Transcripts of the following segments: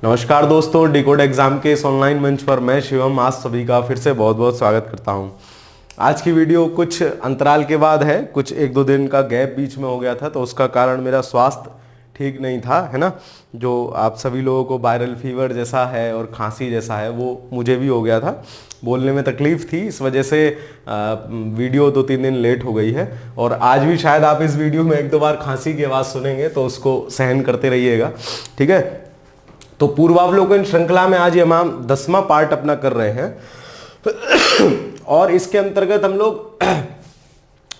नमस्कार दोस्तों, decode exam के इस ऑनलाइन मंच पर मैं शिवम आज सभी का फिर से बहुत बहुत स्वागत करता हूं। आज की वीडियो कुछ अंतराल के बाद है, कुछ एक दो दिन का गैप बीच में हो गया था, तो उसका कारण मेरा स्वास्थ्य ठीक नहीं था, है ना। जो आप सभी लोगों को वायरल फीवर जैसा है और खांसी जैसा है वो मुझे भी हो गया था। बोलने में तकलीफ थी, इस वजह से वीडियो 2-3 दिन लेट हो गई है। और आज भी शायद आप इस वीडियो में एक दो बार खांसी की आवाज़ सुनेंगे, तो उसको सहन करते रहिएगा, ठीक है। तो पूर्वावलोकन श्रृंखला में आज हम 10वां पार्ट अपना कर रहे हैं और इसके अंतर्गत हम लोग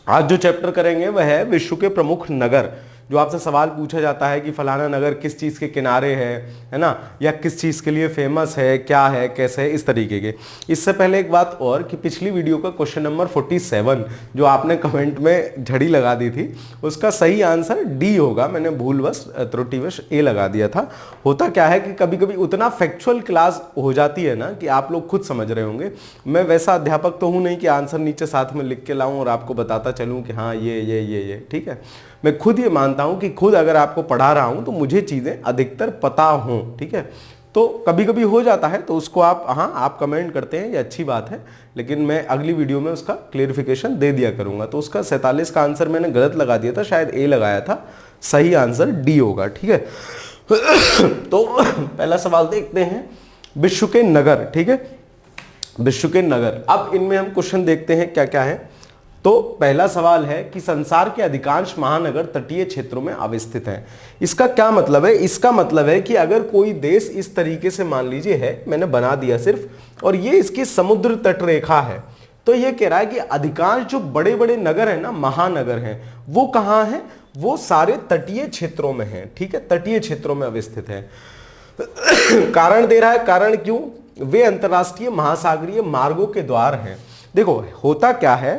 आज जो चैप्टर करेंगे वह है विश्व के प्रमुख नगर। जो आपसे सवाल पूछा जाता है कि फलाना नगर किस चीज़ के किनारे है ना, या किस चीज़ के लिए फेमस है, क्या है, कैसे है, इस तरीके के। इससे पहले एक बात और कि पिछली वीडियो का क्वेश्चन नंबर 47 जो आपने कमेंट में झड़ी लगा दी थी, उसका सही आंसर डी होगा। मैंने भूलवश त्रुटिवश ए लगा दिया था। होता क्या है कि कभी कभी उतना फैक्चुअल क्लास हो जाती है ना कि आप लोग खुद समझ रहे होंगे। मैं वैसा अध्यापक तो हूँ नहीं कि आंसर नीचे साथ में लिख के लाऊं और आपको बताता चलूँ कि हाँ ये, ठीक है। मैं खुद ये मानता हूं कि खुद अगर आपको पढ़ा रहा हूं तो मुझे चीजें अधिकतर पता हों, ठीक है। तो कभी कभी हो जाता है, तो उसको आप कमेंट करते हैं, ये अच्छी बात है, लेकिन मैं अगली वीडियो में उसका क्लियरिफिकेशन दे दिया करूंगा। तो उसका 47 का आंसर मैंने गलत लगा दिया था, शायद ए लगाया था, सही आंसर डी होगा, ठीक है। तो पहला सवाल देखते हैं, विश्व के नगर, ठीक है, विश्व के नगर। अब इनमें हम क्वेश्चन देखते हैं क्या क्या है। तो पहला सवाल है कि संसार के अधिकांश महानगर तटीय क्षेत्रों में अवस्थित हैं। इसका क्या मतलब है? इसका मतलब है कि अगर कोई देश इस तरीके से मान लीजिए है, मैंने बना दिया सिर्फ, और ये इसकी समुद्र तट रेखा है, तो ये कह रहा है कि अधिकांश जो बड़े बड़े नगर हैं ना, महानगर हैं, वो कहां हैं? वो सारे तटीय क्षेत्रों में हैं, ठीक है, तटीय क्षेत्रों में अवस्थित है। कारण दे रहा है, कारण क्यों? वे अंतरराष्ट्रीय महासागरीय मार्गों के द्वार हैं। देखो होता क्या है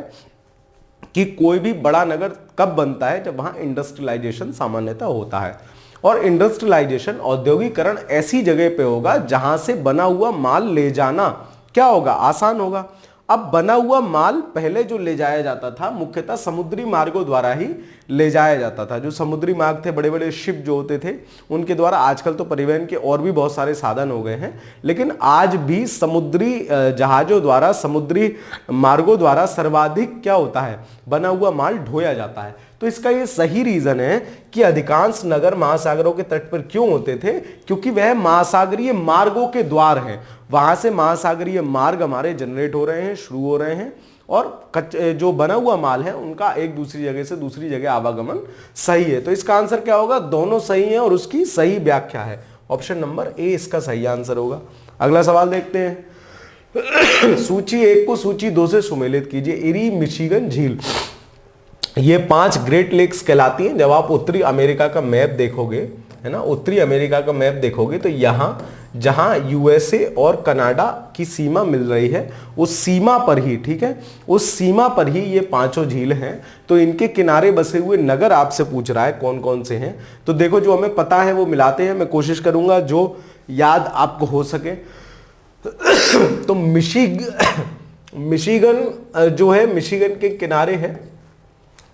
कि कोई भी बड़ा नगर कब बनता है? जब वहां इंडस्ट्रियलाइजेशन सामान्यतः होता है, और इंडस्ट्रियलाइजेशन, औद्योगिकरण ऐसी जगह पे होगा जहां से बना हुआ माल ले जाना क्या होगा? आसान होगा। अब बना हुआ माल पहले जो ले जाया जाता था मुख्यतः समुद्री मार्गों द्वारा ही ले जाया जाता था। जो समुद्री मार्ग थे, बड़े बड़े शिप जो होते थे उनके द्वारा, आजकल तो परिवहन के और भी बहुत सारे साधन हो गए हैं, लेकिन आज भी समुद्री जहाजों द्वारा, समुद्री मार्गों द्वारा सर्वाधिक क्या होता है? बना हुआ माल ढोया जाता है। तो इसका ये सही रीजन है कि अधिकांश नगर महासागरों के तट पर क्यों होते थे? क्योंकि वह महासागरीय मार्गों के द्वार हैं। वहां से महासागरीय मार्ग हमारे जनरेट हो रहे हैं, शुरू हो रहे हैं, और जो बना हुआ माल है उनका एक दूसरी जगह से दूसरी जगह आवागमन सही है। तो इसका आंसर क्या होगा? दोनों सही है और उसकी सही व्याख्या है। ऑप्शन नंबर ए इसका सही आंसर होगा। अगला सवाल देखते हैं। सूची 1 को सूची 2 से सुमेलित कीजिए। इरी मिशिगन झील, ये 5 ग्रेट लेक्स कहलाती हैं। जब आप उत्तरी अमेरिका का मैप देखोगे, है ना, उत्तरी अमेरिका का मैप देखोगे, तो यहां जहां यूएसए और कनाडा की सीमा मिल रही है, उस सीमा पर ही, ठीक है, उस सीमा पर ही ये 5 झील हैं। तो इनके किनारे बसे हुए नगर आपसे पूछ रहा है कौन कौन से हैं। तो देखो, जो हमें पता है वो मिलाते हैं। मैं कोशिश करूंगा जो याद आपको हो सके। तो मिशिगन जो है, मिशिगन के किनारे है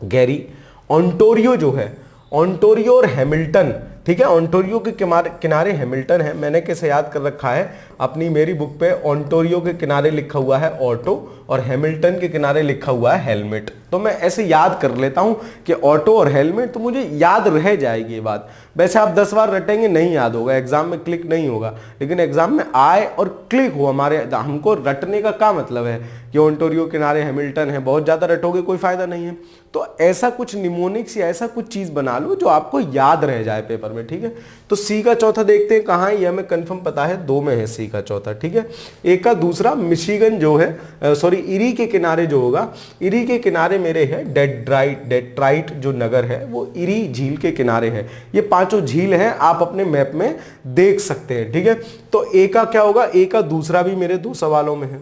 गैरी। ओंटारियो जो है, ओंटारियो और हैमिल्टन, ठीक है, ओंटारियो के किनारे हैमिल्टन है। मैंने कैसे याद कर रखा है अपनी मेरी बुक पे, ओंटारियो के किनारे लिखा हुआ है ऑटो और हैमिल्टन के किनारे लिखा हुआ है हेलमेट। तो मैं ऐसे याद कर लेता हूं कि ऑटो और हेलमेट, तो मुझे याद रह जाएगी ये बात। वैसे आप 10 बार रटेंगे नहीं याद होगा, एग्जाम में क्लिक नहीं होगा, लेकिन एग्जाम में आए और क्लिक हो। हमको रटने का क्या मतलब है कि ओंटारियो किनारे हैमिल्टन है, बहुत ज्यादा रटोगे कोई फायदा नहीं है। तो ऐसा कुछ निमोनिक्स या ऐसा कुछ चीज बना लो जो आपको याद रह जाए पेपर में, ठीक है। तो सी का चौथा देखते हैं कहां है, यह हमें कंफर्म पता है, 2 में है सी का चौथा, ठीक है। एक का दूसरा मिशिगन जो है, सॉरी, इरी के किनारे जो होगा, इरी के किनारे मेरे है डेट्राइट जो नगर है वो इरी झील के किनारे है। ये 5 झील हैं, आप अपने मैप में देख सकते हैं, ठीक है। तो ए का क्या होगा? ए का दूसरा भी मेरे 2 सवालों में है,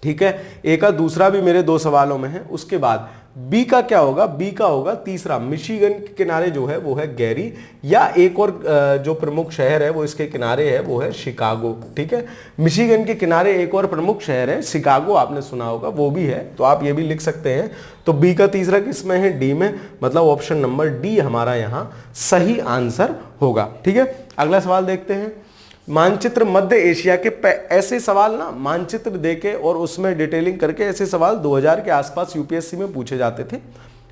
ठीक है, ए का दूसरा भी मेरे 2 सवालों में है। उसके बाद बी का क्या होगा? बी का होगा तीसरा, मिशिगन के किनारे जो है वो है गैरी, या एक और जो प्रमुख शहर है वो इसके किनारे है, वो है शिकागो, ठीक है। मिशिगन के किनारे एक और प्रमुख शहर है शिकागो, आपने सुना होगा, वो भी है, तो आप ये भी लिख सकते हैं। तो बी का तीसरा किस में है? डी में, मतलब ऑप्शन नंबर डी हमारा यहां सही आंसर होगा, ठीक है। अगला सवाल देखते हैं। मानचित्र मध्य एशिया के ऐसे सवाल ना मानचित्र देके और उसमें डिटेलिंग करके ऐसे सवाल 2000 के आसपास यूपीएससी में पूछे जाते थे,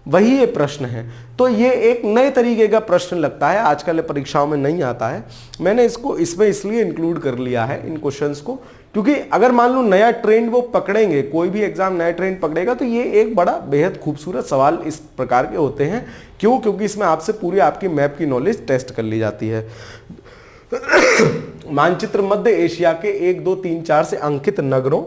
वही ये प्रश्न है। तो ये एक नए तरीके का प्रश्न लगता है, आजकल परीक्षाओं में नहीं आता है। मैंने इसको इसमें इसलिए इंक्लूड कर लिया है इन क्वेश्चंस को, क्योंकि अगर मान लो नया ट्रेंड वो पकड़ेंगे, कोई भी एग्जाम नया ट्रेंड पकड़ेगा, तो ये एक बड़ा बेहद खूबसूरत सवाल इस प्रकार के होते हैं। क्यों? क्योंकि इसमें आपसे पूरी आपकी मैप की नॉलेज टेस्ट कर ली जाती है। मानचित्र मध्य एशिया के 1, 2, 3, 4 से अंकित नगरों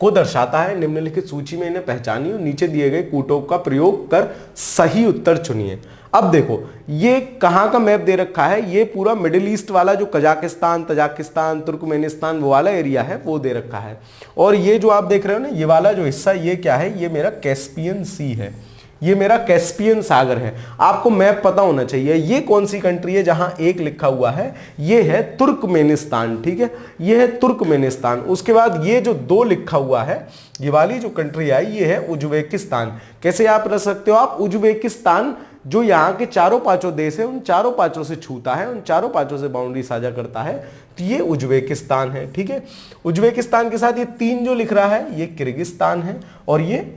को दर्शाता है। निम्नलिखित सूची में इन्हें पहचानिए और नीचे दिए गए कूटों का प्रयोग कर सही उत्तर चुनिए। अब देखो ये कहां का मैप दे रखा है, ये पूरा मिडिल ईस्ट वाला जो कजाकिस्तान, तजाकिस्तान, तुर्कमेनिस्तान वो वाला एरिया है वो दे रखा है। और ये जो आप देख रहे हो ना ये वाला जो हिस्सा, ये क्या है? ये मेरा कैस्पियन सी है, ये मेरा कैस्पियन सागर है। आपको मैप पता होना चाहिए। ये कौन सी कंट्री है जहां एक लिखा हुआ है? ये है तुर्कमेनिस्तान, ठीक है, ये है तुर्कमेनिस्तान। उसके बाद ये जो 2 लिखा हुआ है, ये वाली जो कंट्री आई, ये है उज्बेकिस्तान। कैसे आप रख सकते हो आप? उज्बेकिस्तान जो यहाँ के चारों पांचों देश है, उन चारों पांचों से छूता है, उन चारों पांचों से बाउंड्री साझा करता है, तो ये उज्बेकिस्तान है, ठीक है। उज्बेकिस्तान के साथ ये 3 जो लिख रहा है, ये किर्गिस्तान है, और ये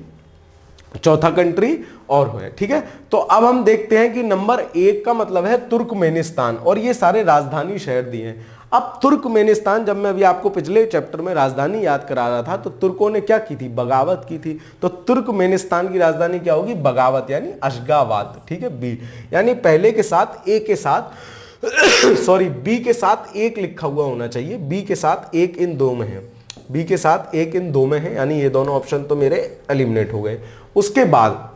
चौथा कंट्री और है, ठीक है। तो अब हम देखते हैं कि नंबर 1 का मतलब है तुर्कमेनिस्तान, और ये सारे राजधानी शहर दिए हैं। अब तुर्कमेनिस्तान, जब मैं अभी आपको पिछले चैप्टर में राजधानी याद करा रहा था, तो तुर्कों ने क्या की थी? बगावत की थी। तो तुर्कमेनिस्तान की राजधानी क्या होगी? बगावत, यानी अशगाबाद, ठीक है। बी यानी पहले के साथ ए के साथ सॉरी बी के साथ 1 लिखा हुआ होना चाहिए। बी के साथ 1 इन 2 में है, बी के साथ 1 इन 2 में है, यानी ये दोनों ऑप्शन तो मेरे एलिमिनेट हो गए। उसके बाद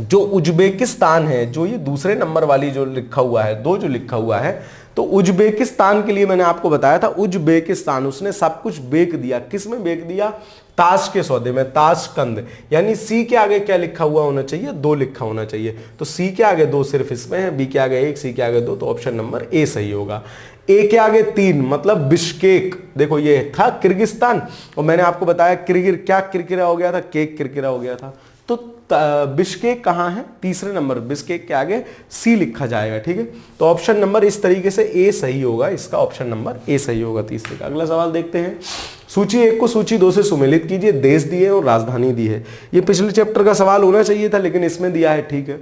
जो उज्बेकिस्तान है, जो ये दूसरे नंबर वाली जो लिखा हुआ है, 2 जो लिखा हुआ है, तो उज्बेकिस्तान के लिए मैंने आपको बताया था, उज्बेकिस्तान उसने सब कुछ बेच दिया। किस में बेच दिया? ताश के सौदे में, ताशकंद। यानी सी के आगे क्या लिखा हुआ होना चाहिए? 2 लिखा होना चाहिए। तो सी के आगे 2 सिर्फ इसमें है, बी के आगे 1, सी के आगे 2, तो ऑप्शन नंबर ए सही होगा। ए के आगे 3 मतलब बिश्केक। देखो ये था किर्गिस्तान, और मैंने आपको बताया क्या किरकिरा हो गया था? केक किरकिरा हो गया था। तो बिश्केक कहां है? तीसरे नंबर, बिश्केक के आगे सी लिखा जाएगा, ठीक है। तो ऑप्शन नंबर इस तरीके से ए सही होगा, इसका ऑप्शन नंबर ए सही होगा तीसरे का। अगला सवाल देखते हैं। सूची 1 को सूची 2 से सुमेलित कीजिए। देश दिए और राजधानी दी है। ये पिछले चैप्टर का सवाल होना चाहिए था, लेकिन इसमें दिया है, ठीक है।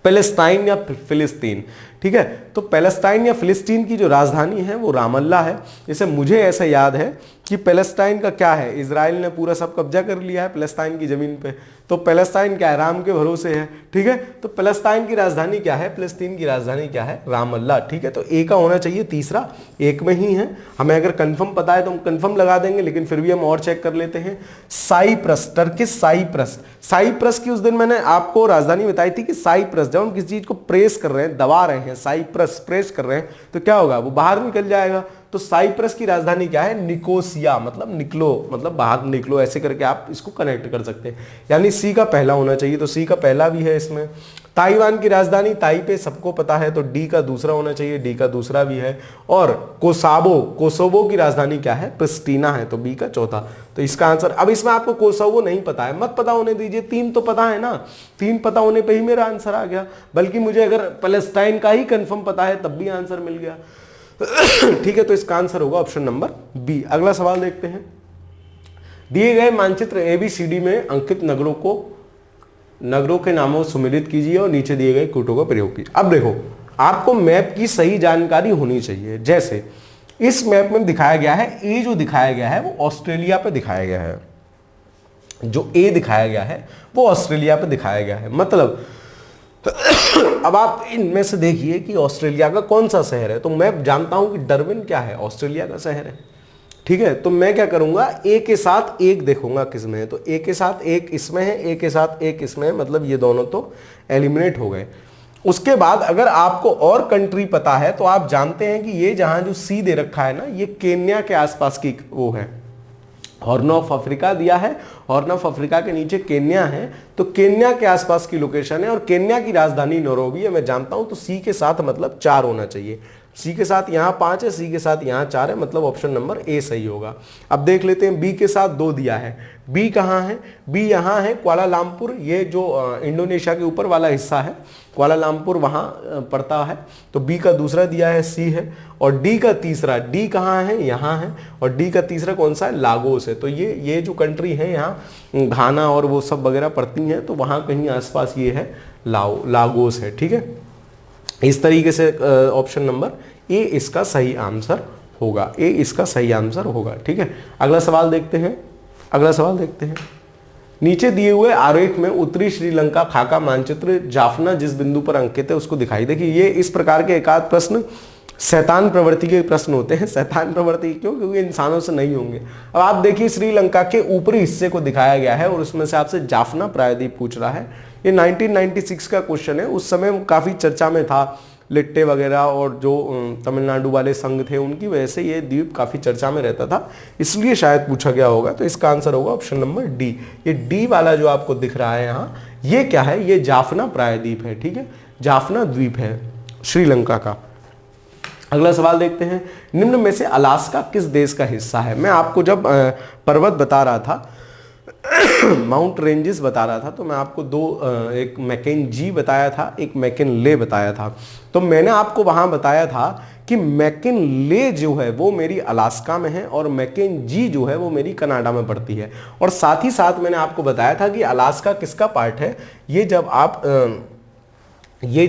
पैलेस्टाइन या फिलिस्तीन, ठीक है। तो पैलेस्टाइन या फिलिस्तीन की जो राजधानी है वो रामल्ला है। जैसे मुझे ऐसा याद है कि पैलेस्टाइन का क्या है? इजराइल ने पूरा सब कब्जा कर लिया है पैलेस्टाइन की जमीन पे, तो पैलेस्टाइन क्या है? राम के भरोसे है, ठीक है। तो पैलेस्टाइन की राजधानी क्या है? फिलिस्तीन की राजधानी क्या है? रामल्ला, ठीक है। तो ए का होना चाहिए तीसरा, 1 में ही है। हमें अगर कंफर्म पता है तो हम कंफर्म लगा देंगे, लेकिन फिर भी हम और चेक कर लेते हैं। Cyprus, Turkish Cyprus. साइप्रस की उस दिन मैंने आपको राजधानी बताई थी कि साइप्रस, जब हम किसी चीज को प्रेस कर रहे हैं, दबा रहे हैं, साइप्रस प्रेस कर रहे हैं, तो क्या होगा? वो बाहर निकल जाएगा। तो साइप्रस की राजधानी क्या है? निकोसिया, मतलब निकलो, मतलब बाहर निकलो, ऐसे करके आप इसको कनेक्ट कर सकते हैं। यानी सी का पहला होना चाहिए, तो सी का पहला भी है इसमें। ताइवान की राजधानी ताइपे सबको पता है, तो डी का दूसरा होना चाहिए, डी का दूसरा भी है। और कोसोवो की राजधानी क्या है? प्रिस्टीना है, तो बी का चौथा। तो इसका आंसर, अब इसमें आपको कोसोवो नहीं पता है, मत पता होने दीजिए, 3 तो पता है ना, 3 पता होने पे ही मेरा आंसर आ गया। बल्कि मुझे अगर पैलेस्टाइन का ही कंफर्म पता है तब भी आंसर मिल गया। ठीक है, तो इसका आंसर होगा ऑप्शन नंबर बी। अगला सवाल देखते हैं। दिए गए मानचित्र एबीसीडी में अंकित नगरों के नामों सुमेलित कीजिए और नीचे दिए गए कूटों का प्रयोग कीजिए। अब देखो, आपको मैप की सही जानकारी होनी चाहिए। जैसे इस मैप में दिखाया गया है, ए जो दिखाया गया है वो ऑस्ट्रेलिया पे दिखाया गया है, जो ए दिखाया गया है वो ऑस्ट्रेलिया पे दिखाया गया है। मतलब अब आप इनमें से देखिए कि ऑस्ट्रेलिया का कौन सा शहर है। तो मैं जानता हूं कि डार्विन क्या है? ऑस्ट्रेलिया का शहर है, ठीक है। तो मैं क्या करूंगा? ए के साथ 1 देखूंगा किसमें है, तो ए के साथ 1 इसमें है, ए के साथ 1 इसमें है, मतलब ये दोनों तो एलिमिनेट हो गए। उसके बाद अगर आपको और कंट्री पता है तो आप जानते हैं कि ये जहां जो सी दे रखा है ना, ये केन्या के आसपास की वो है, हॉर्न ऑफ अफ्रीका दिया है, हॉर्न ऑफ अफ्रीका के नीचे केन्या है, तो केन्या के आसपास की लोकेशन है और केन्या की राजधानी नैरोबी है, मैं जानता हूं। तो सी के साथ मतलब 4 होना चाहिए। सी के साथ यहाँ 5 है, सी के साथ यहाँ 4 है, मतलब ऑप्शन नंबर ए सही होगा। अब देख लेते हैं बी के साथ 2 दिया है, बी कहाँ है, बी यहाँ है कुआलालंपुर, ये जो इंडोनेशिया के ऊपर वाला हिस्सा है कुआलालंपुर वहाँ पड़ता है, तो बी का दूसरा दिया है सी है। और डी का तीसरा, डी कहाँ है, यहाँ है, और डी का तीसरा कौन सा है, लागोस है। तो ये जो कंट्री है यहाँ घाना और वो सब वगैरह पड़ती हैं, तो वहाँ कहीं आसपास ये है लागोस है, ठीक है। इस तरीके से ऑप्शन नंबर ए इसका सही आंसर होगा, ए इसका सही आंसर होगा, ठीक है। अगला सवाल देखते हैं, अगला सवाल देखते हैं। नीचे दिए हुए आरेख में उत्तरी श्रीलंका खाका मानचित्र जाफना जिस बिंदु पर अंकित है उसको दिखाई। देखिए ये इस प्रकार के एकाध प्रश्न शैतान प्रवृत्ति के प्रश्न होते हैं। शैतान प्रवृत्ति क्यों, क्योंकि इंसानों से नहीं होंगे। अब आप देखिए श्रीलंका के ऊपरी हिस्से को दिखाया गया है और उसमें से आपसे जाफना प्रायद्वीप पूछ रहा है। ये 1996 का क्वेश्चन है। उस समय काफी चर्चा में था, लिट्टे वगैरह और जो तमिलनाडु वाले संघ थे उनकी वजह से ये द्वीप काफी चर्चा में रहता था, इसलिए शायद पूछा गया होगा। तो इसका आंसर होगा ऑप्शन नंबर डी। ये डी वाला जो आपको दिख रहा है यहाँ, ये क्या है, ये जाफना प्रायद्वीप है, ठीक है, जाफना द्वीप है श्रीलंका का। अगला सवाल देखते हैं। निम्न में से अलास्का किस देश का हिस्सा है। मैं आपको जब पर्वत बता रहा था माउंट रेंजेस बता रहा था, तो मैं आपको दो, एक मैकेंजी बताया था, एक मैकिनले बताया था। तो मैंने आपको वहां बताया था कि मैकिनले जो है वो मेरी अलास्का में है और मैकेंजी जो है वो मेरी कनाडा में पड़ती है। और साथ ही साथ मैंने आपको बताया था कि अलास्का किसका पार्ट है। ये जब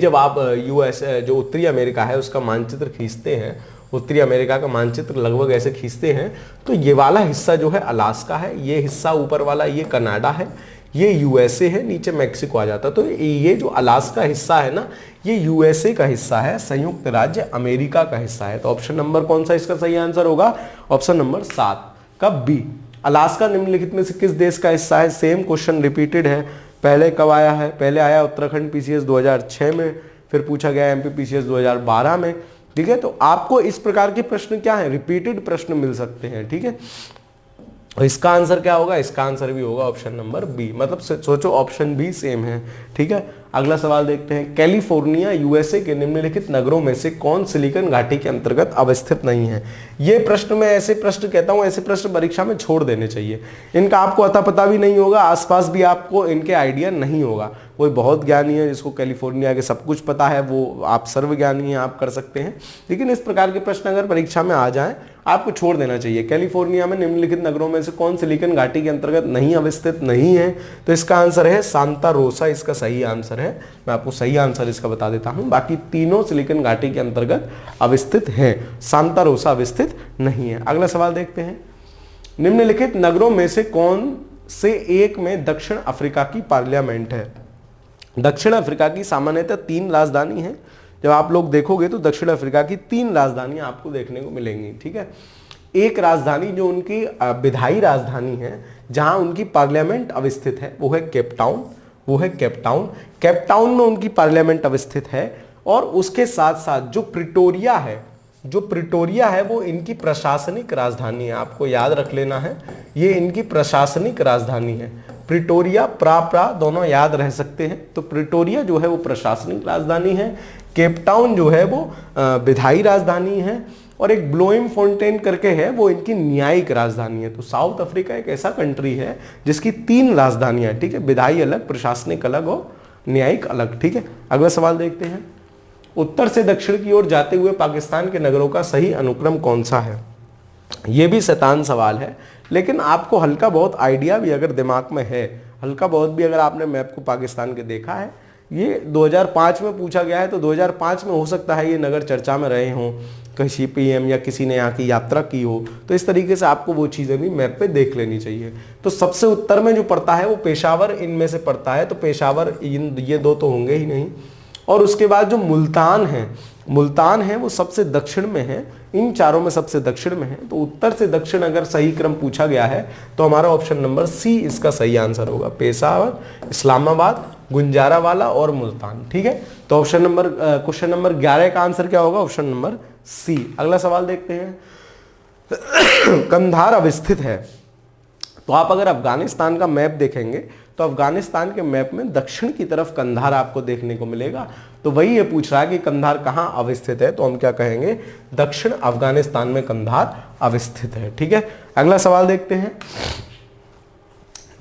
आप यूएस जो उत्तरी अमेरिका है उसका मानचित्र खींचते हैं, उत्तरी अमेरिका का मानचित्र लगभग ऐसे खींचते हैं, तो ये वाला हिस्सा जो है अलास्का है, ये हिस्सा ऊपर वाला ये कनाडा है, ये यूएसए है, नीचे मैक्सिको आ जाता है। तो ये जो अलास्का हिस्सा है ना, ये यूएसए का हिस्सा है, संयुक्त राज्य अमेरिका का हिस्सा है। तो ऑप्शन नंबर कौन सा इसका सही आंसर होगा, ऑप्शन नंबर 7 का बी। अलास्का निम्नलिखित में से किस देश का हिस्सा है। सेम क्वेश्चन रिपीटेड है। पहले कब आया है, पहले आया उत्तराखंड पीसीएस 2006 में, फिर पूछा गया एमपी पीसीएस 2012 में, ठीक है। तो आपको इस प्रकार के प्रश्न क्या है, रिपीटेड प्रश्न मिल सकते हैं, ठीक है। इसका आंसर क्या होगा, इसका आंसर भी होगा ऑप्शन नंबर बी। मतलब सोचो ऑप्शन बी सेम है, ठीक है। अगला सवाल देखते हैं। कैलिफोर्निया यूएसए के निम्नलिखित नगरों में से कौन सिलिकॉन घाटी के अंतर्गत अवस्थित नहीं है। ये प्रश्न मैं ऐसे प्रश्न कहता हूं, ऐसे प्रश्न परीक्षा में छोड़ देने चाहिए। इनका आपको अता पता भी नहीं होगा, आसपास भी आपको इनके आइडिया नहीं होगा। कोई बहुत ज्ञानी है जिसको कैलिफोर्निया के सब कुछ पता है, वो आप सर्वज्ञानी हैं, आप कर सकते हैं। लेकिन इस प्रकार के प्रश्न अगर परीक्षा में आ जाएं, आपको छोड़ देना चाहिए। कैलिफोर्निया में निम्नलिखित नगरों में से कौन सिलिकॉन घाटी के अंतर्गत नहीं अवस्थित नहीं है। तो इसका आंसर है सांता रोसा, इसका सही आंसर है। मैं आपको सही आंसर इसका बता देता हूं, बाकी तीनों सिलिकॉन घाटी के अंतर्गत अवस्थित हैं, सांता रोसा अवस्थित नहीं है। अगला सवाल देखते हैं। निम्नलिखित नगरों में से कौन से एक में दक्षिण अफ्रीका की पार्लियामेंट है। दक्षिण अफ्रीका की सामान्यतः 3 राजधानी है। जब आप लोग देखोगे तो दक्षिण अफ्रीका की 3 राजधानियां आपको देखने को मिलेंगी, ठीक है। एक राजधानी जो उनकी विधायी राजधानी है, जहां उनकी पार्लियामेंट अवस्थित है, वो है केपटाउन, वो है केपटाउन। केपटाउन में उनकी पार्लियामेंट अवस्थित है। और उसके साथ साथ जो प्रिटोरिया है, वो इनकी प्रशासनिक राजधानी है। आपको याद रख लेना है, ये इनकी प्रशासनिक राजधानी है। प्रिटोरिया प्रा दोनों याद रह सकते हैं। तो प्रिटोरिया जो है वो प्रशासनिक राजधानी है, केपटाउन जो है वो विधायी राजधानी है, और एक ब्लोइम फोंटेन करके है, वो इनकी न्यायिक राजधानी है। तो साउथ अफ्रीका एक ऐसा कंट्री है जिसकी 3 राजधानियां, ठीक है, विधायी अलग, प्रशासनिक अलग और न्यायिक अलग, ठीक है। अगला सवाल देखते हैं। उत्तर से दक्षिण की ओर जाते हुए पाकिस्तान के नगरों का सही अनुक्रम कौन सा है। यह भी शैतान सवाल है, लेकिन आपको हल्का बहुत आइडिया भी अगर दिमाग में है, हल्का बहुत भी अगर आपने मैप को पाकिस्तान के देखा है, ये 2005 में पूछा गया है, तो 2005 में हो सकता है ये नगर चर्चा में रहे हों, किसी पीएम या किसी ने यहाँ की यात्रा की हो। तो इस तरीके से आपको वो चीज़ें भी मैप पे देख लेनी चाहिए। तो सबसे उत्तर में जो पड़ता है वो पेशावर इनमें से पड़ता है, तो पेशावर ये 2 तो होंगे ही नहीं। और उसके बाद जो मुल्तान है वो सबसे दक्षिण में है, इन चारों में सबसे दक्षिण में है। तो उत्तर से दक्षिण अगर सही क्रम पूछा गया है तो हमारा ऑप्शन नंबर सी इसका सही आंसर होगा। पेशावर, इस्लामाबाद, गुंजारावाला और मुल्तान, ठीक है। तो ऑप्शन नंबर क्वेश्चन नंबर 11 का आंसर क्या होगा, ऑप्शन नंबर सी। अगला सवाल देखते हैं। कंधार अवस्थित है। तो आप अगर अफगानिस्तान का मैप देखेंगे तो अफगानिस्तान के मैप में दक्षिण की तरफ कंधार आपको देखने को मिलेगा। तो वही ये पूछ रहा है कि कंधार कहाँ अवस्थित है, तो हम क्या कहेंगे, दक्षिण अफगानिस्तान में कंधार अवस्थित है। ठीक है, अगला सवाल देखते हैं।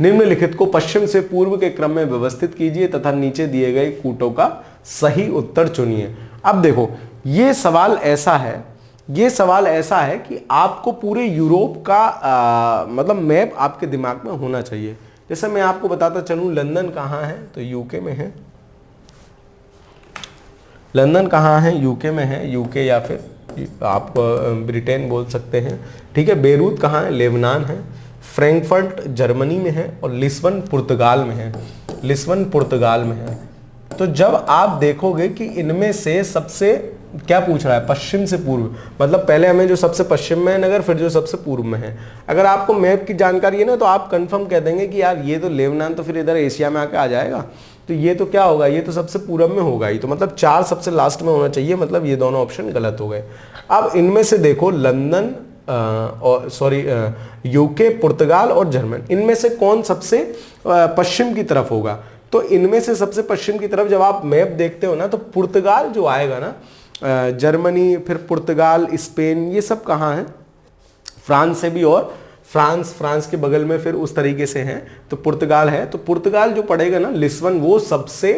निम्नलिखित को पश्चिम से पूर्व के क्रम में व्यवस्थित कीजिए तथा नीचे दिए गए कूटों का सही उत्तर चुनिए। अब देखो ये सवाल ऐसा है कि आपको पूरे यूरोप का मतलब मैप आपके दिमाग में होना चाहिए। जैसे मैं आपको बताता चलूं, लंदन कहाँ है, तो यूके में है। लंदन कहाँ है, यूके में है, यूके या फिर आप ब्रिटेन बोल सकते हैं। ठीक है, बेरूत कहाँ है, लेबनान है। फ्रैंकफर्ट जर्मनी में है और लिस्बन पुर्तगाल में है। लिस्बन पुर्तगाल में है। तो जब आप देखोगे कि इनमें से सबसे क्या पूछ रहा है, पश्चिम से पूर्व, मतलब पहले हमें जो सबसे पश्चिम में है नगर, फिर जो सबसे पूर्व में है। अगर आपको मैप की जानकारी है ना, तो आप कंफर्म कह देंगे कि यार ये तो लेबनान तो फिर इधर एशिया में आके आ जाएगा, तो ये तो क्या होगा, ये तो सबसे पूरब में होगा ही। तो मतलब 4 सबसे लास्ट में होना चाहिए, मतलब ये दोनों ऑप्शन गलत हो गए। अब इनमें से देखो लंदन और यूके, पुर्तगाल और जर्मन, इनमें से कौन सबसे पश्चिम की तरफ होगा। तो इनमें से सबसे पश्चिम की तरफ जब आप मैप देखते हो ना, तो पुर्तगाल जो आएगा ना, जर्मनी, फिर पुर्तगाल, स्पेन, ये सब कहाँ है, फ्रांस से भी, और फ्रांस के बगल में फिर उस तरीके से हैं, तो पुर्तगाल है। तो पुर्तगाल जो पड़ेगा ना, लिस्बन, वो सबसे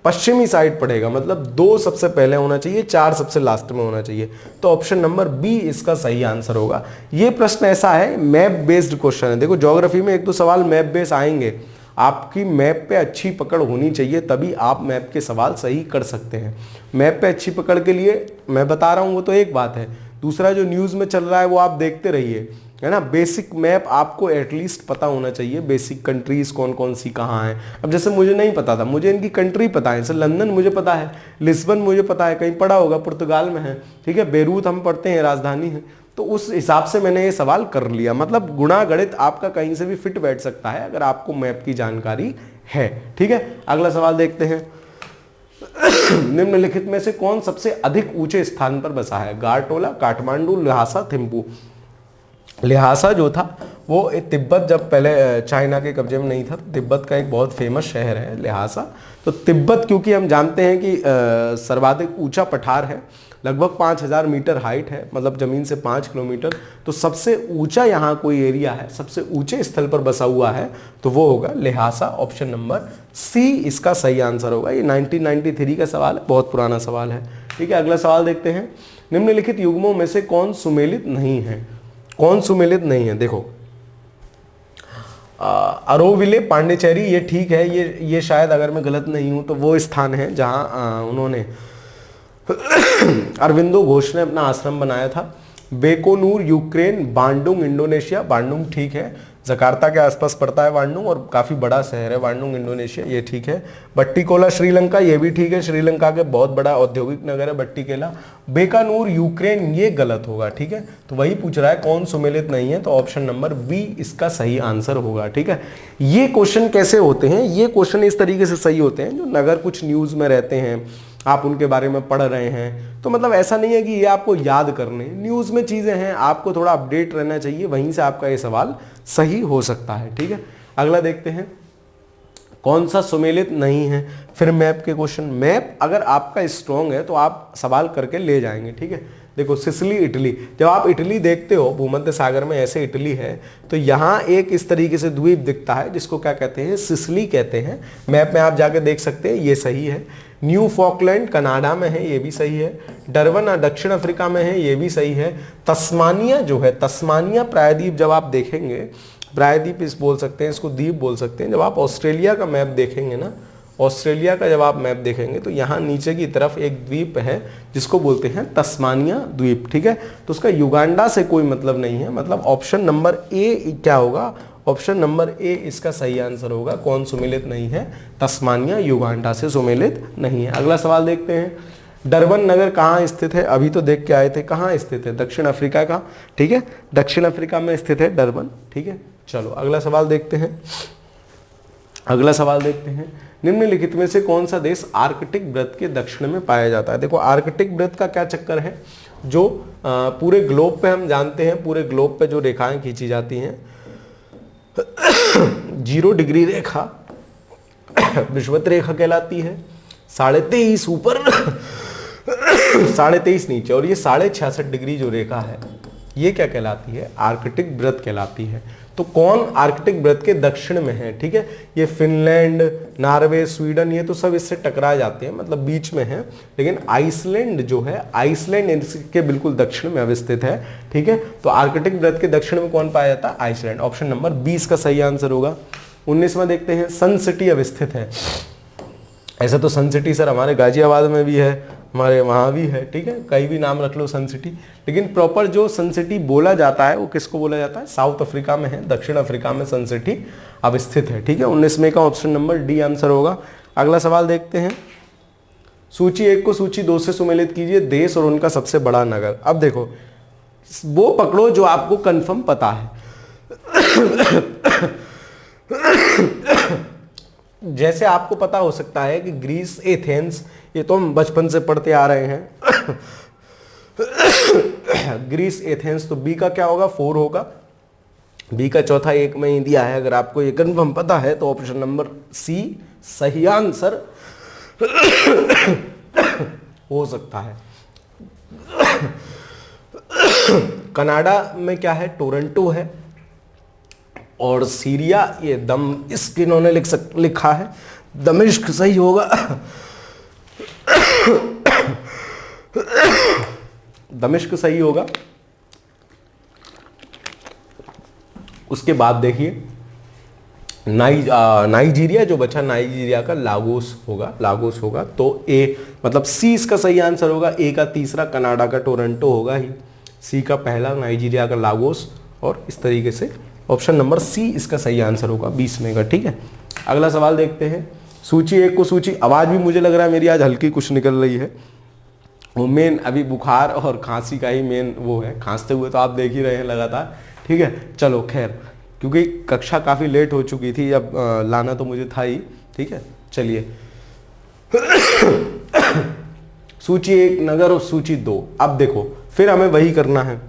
पश्चिमी साइड पड़ेगा, मतलब 2 सबसे पहले होना चाहिए, 4 सबसे लास्ट में होना चाहिए। तो ऑप्शन नंबर बी इसका सही आंसर होगा। ये प्रश्न ऐसा है, मैप बेस्ड क्वेश्चन है। देखो ज्योग्राफी में 1-2 सवाल मैप बेस्ड आएंगे, आपकी मैप पे अच्छी पकड़ होनी चाहिए, तभी आप मैप के सवाल सही कर सकते हैं। मैप पे अच्छी पकड़ के लिए मैं बता रहा हूँ वो तो एक बात है, दूसरा जो न्यूज़ में चल रहा है वो आप देखते रहिए, है ना। बेसिक मैप आपको एटलीस्ट पता होना चाहिए, बेसिक कंट्रीज कौन कौन सी कहाँ हैं। अब जैसे मुझे नहीं पता था, मुझे इनकी कंट्री पता है, जैसे लंदन मुझे पता है, लिस्बन मुझे पता है, कहीं पढ़ा होगा, पुर्तगाल में है। ठीक है, बेरूत हम पढ़ते हैं, राजधानी है। तो उस हिसाब से मैंने ये सवाल कर लिया। मतलब गुणा गणित आपका कहीं से भी फिट बैठ सकता है अगर आपको मैप की जानकारी है। ठीक है, अगला सवाल देखते हैं। निम्नलिखित में से कौन सबसे अधिक ऊंचे स्थान पर बसा है, गारटोला, काठमांडू, ल्हासा, थिम्पू। ल्हासा जो था वो तिब्बत जब पहले चाइना के कब्जे में नहीं था, तो तिब्बत का एक बहुत फेमस शहर है ल्हासा। तो तिब्बत क्योंकि हम जानते हैं कि सर्वाधिक ऊंचा पठार है, लगभग 5000 मीटर हाइट है, मतलब जमीन से 5 किलोमीटर। तो सबसे ऊंचा यहाँ कोई एरिया है, सबसे ऊंचे स्थल पर बसा हुआ है, तो वो होगा ल्हासा। ऑप्शन नंबर सी इसका सही आंसर होगा। ये 1993 का सवाल है, बहुत पुराना सवाल है। ठीक है, अगला सवाल देखते हैं। निम्नलिखित युग्मों में से कौन सुमेलित नहीं है, कौन सुमेलित नहीं है। देखो अरोविले, पांडिचेरी, ये ठीक है, ये शायद अगर मैं गलत नहीं हूं तो वो स्थान है जहां उन्होंने अरविंदो घोष ने अपना आश्रम बनाया था। बेकोनूर यूक्रेन, बांडुंग इंडोनेशिया, बांडुंग ठीक है, जकार्ता के आसपास पड़ता है बांडुंग और काफ़ी बड़ा शहर है बांडुंग इंडोनेशिया, ये ठीक है। बट्टिकोला श्रीलंका, ये भी ठीक है, श्रीलंका के बहुत बड़ा औद्योगिक नगर है बट्टिकेला। बेकानूर यूक्रेन, ये गलत होगा। ठीक है, तो वही पूछ रहा है कौन सुमेलित नहीं है, तो ऑप्शन नंबर बी इसका सही आंसर होगा। ठीक है, ये क्वेश्चन कैसे होते हैं, ये क्वेश्चन इस तरीके से सही होते हैं, जो नगर कुछ न्यूज़ में रहते हैं, आप उनके बारे में पढ़ रहे हैं, तो मतलब ऐसा नहीं है कि ये आपको याद करने, न्यूज़ में चीज़ें हैं, आपको थोड़ा अपडेट रहना चाहिए, वहीं से आपका ये सवाल सही हो सकता है। ठीक है, अगला देखते हैं। कौन सा सुमेलित नहीं है, फिर मैप के क्वेश्चन। मैप अगर आपका स्ट्रॉन्ग है तो आप सवाल करके ले जाएंगे। ठीक है, देखो सिसिली इटली, जब आप इटली देखते हो भूमध्य सागर में ऐसे इटली है, तो यहाँ एक इस तरीके से द्वीप दिखता है जिसको क्या कहते हैं, सिसिली कहते हैं। मैप में आप जाके देख सकते हैं, ये सही है। न्यू फॉकलैंड कनाडा में है, ये भी सही है। डरबन दक्षिण अफ्रीका में है, ये भी सही है। तस्मानिया जो है, तस्मानिया प्रायद्वीप जब आप देखेंगे, प्रायद्वीप इस बोल सकते हैं, इसको द्वीप बोल सकते हैं। जब आप ऑस्ट्रेलिया का मैप देखेंगे ना, ऑस्ट्रेलिया का जब आप मैप देखेंगे तो यहाँ नीचे की तरफ एक द्वीप है जिसको बोलते हैं तस्मानिया द्वीप। ठीक है, तो उसका युगांडा से कोई मतलब नहीं है, मतलब ऑप्शन नंबर ए क्या होगा, ऑप्शन नंबर ए इसका सही आंसर होगा। कौन सुमेलित नहीं है, तस्मानिया युगांडा से सुमेलित नहीं है। अगला सवाल देखते हैं। डरबन नगर कहाँ स्थित है, अभी तो देख के आए थे, कहाँ स्थित है, दक्षिण अफ्रीका का। ठीक है, दक्षिण अफ्रीका में स्थित है डरबन। ठीक है, चलो अगला सवाल देखते हैं। अगला सवाल देखते हैं। निम्नलिखित में से कौन सा देश आर्कटिक वृत्त के दक्षिण में पाया जाता है। देखो आर्कटिक वृत्त का क्या चक्कर है, जो पूरे ग्लोब पे हम जानते हैं, पूरे ग्लोब पे जो रेखाएं खींची जाती हैं 0 डिग्री रेखा विषुवत रेखा कहलाती है। 23.5 ऊपर 23.5 नीचे, और ये 66.5 डिग्री जो रेखा है ये क्या कहलाती है? आर्कटिक वृत्त कहलाती है। तो कौन आर्कटिक वृत्त के दक्षिण में है? ठीक है, ये फिनलैंड, नॉर्वे, स्वीडन, ये तो सब इससे टकरा जाते हैं, मतलब बीच में है। लेकिन आइसलैंड जो है, आइसलैंड इसके बिल्कुल दक्षिण में अवस्थित है। ठीक है, तो आर्कटिक वृत्त के दक्षिण में कौन पाया जाता है? आइसलैंड। ऑप्शन नंबर 20 का सही आंसर होगा। 19वां देखते हैं, सन सिटी अवस्थित है। ऐसा तो सन सिटी सर हमारे गाजियाबाद में भी है, हमारे वहाँ भी है। ठीक है, कहीं भी नाम रख लो सन सिटी, लेकिन प्रॉपर जो सन सिटी बोला जाता है वो किसको बोला जाता है? साउथ अफ्रीका में है, दक्षिण अफ्रीका में सन सिटी अवस्थित है। ठीक है, 19 में का ऑप्शन नंबर डी आंसर होगा। अगला सवाल देखते हैं, सूची 1 को सूची 2 से सुमेलित कीजिए, देश और उनका सबसे बड़ा नगर। अब देखो, वो पकड़ो जो आपको कंफर्म पता है। जैसे आपको पता हो सकता है कि ग्रीस, एथेंस, ये तो हम बचपन से पढ़ते आ रहे हैं। ग्रीस, एथेंस, तो बी का क्या होगा? 4 होगा। बी का चौथा 1 में ही दिया है। अगर आपको ये कंफर्म पता है तो ऑप्शन नंबर सी सही आंसर हो सकता है। कनाडा में क्या है? टोरंटो है। और सीरिया, ये दमिश्क इन्होंने लिखा है, दमिश्क सही होगा। दमिश्क सही होगा। उसके बाद देखिए नाइजीरिया जो बचा, नाइजीरिया का लागोस होगा। तो ए मतलब सी इसका सही आंसर होगा। ए का तीसरा कनाडा का टोरंटो होगा ही, सी का पहला नाइजीरिया का लागोस, और इस तरीके से ऑप्शन नंबर सी इसका सही आंसर होगा 20 में का। ठीक है, अगला सवाल देखते हैं, सूची 1 को सूची, आवाज भी मुझे लग रहा है मेरी आज हल्की कुछ निकल रही है। वो मेन अभी बुखार और खांसी का ही मेन वो है, खांसते हुए तो आप देख ही रहे हैं लगातार। ठीक है, चलो खैर, क्योंकि कक्षा काफ़ी लेट हो चुकी थी, अब लाना तो मुझे था ही। ठीक है, चलिए सूची 1 नगर और सूची 2। अब देखो, फिर हमें वही करना है,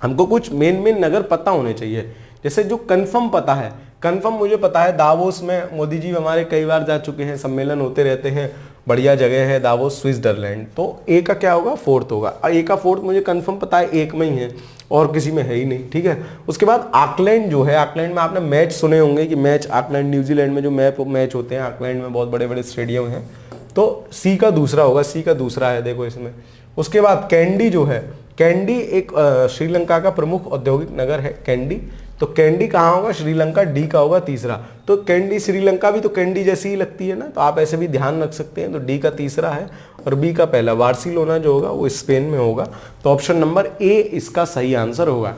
हमको कुछ मेन नगर पता होने चाहिए। जैसे जो कंफर्म पता है, कंफर्म मुझे पता है दावोस में मोदी जी हमारे कई बार जा चुके हैं, सम्मेलन होते रहते हैं, बढ़िया जगह है दावोस, स्विट्जरलैंड। तो ए का क्या होगा? 4th होगा। ए का 4th मुझे कंफर्म पता है, 1 में ही है और किसी में है ही नहीं। ठीक है, उसके बाद ऑकलैंड जो है, ऑकलैंड में आपने मैच सुने होंगे कि मैच, ऑकलैंड न्यूजीलैंड में जो मैच होते हैं, ऑकलैंड में बहुत बड़े बड़े स्टेडियम हैं। तो सी का दूसरा होगा, सी का दूसरा है देखो इसमें। उसके बाद कैंडी जो है, कैंडी एक श्रीलंका का प्रमुख औद्योगिक नगर है कैंडी। तो कैंडी कहाँ होगा? श्रीलंका, डी का होगा तीसरा। तो कैंडी, श्रीलंका भी तो कैंडी जैसी ही लगती है ना, तो आप ऐसे भी ध्यान रख सकते हैं। तो डी का तीसरा है और बी का पहला। बार्सिलोना जो होगा वो स्पेन में होगा। तो ऑप्शन नंबर ए इसका सही आंसर होगा।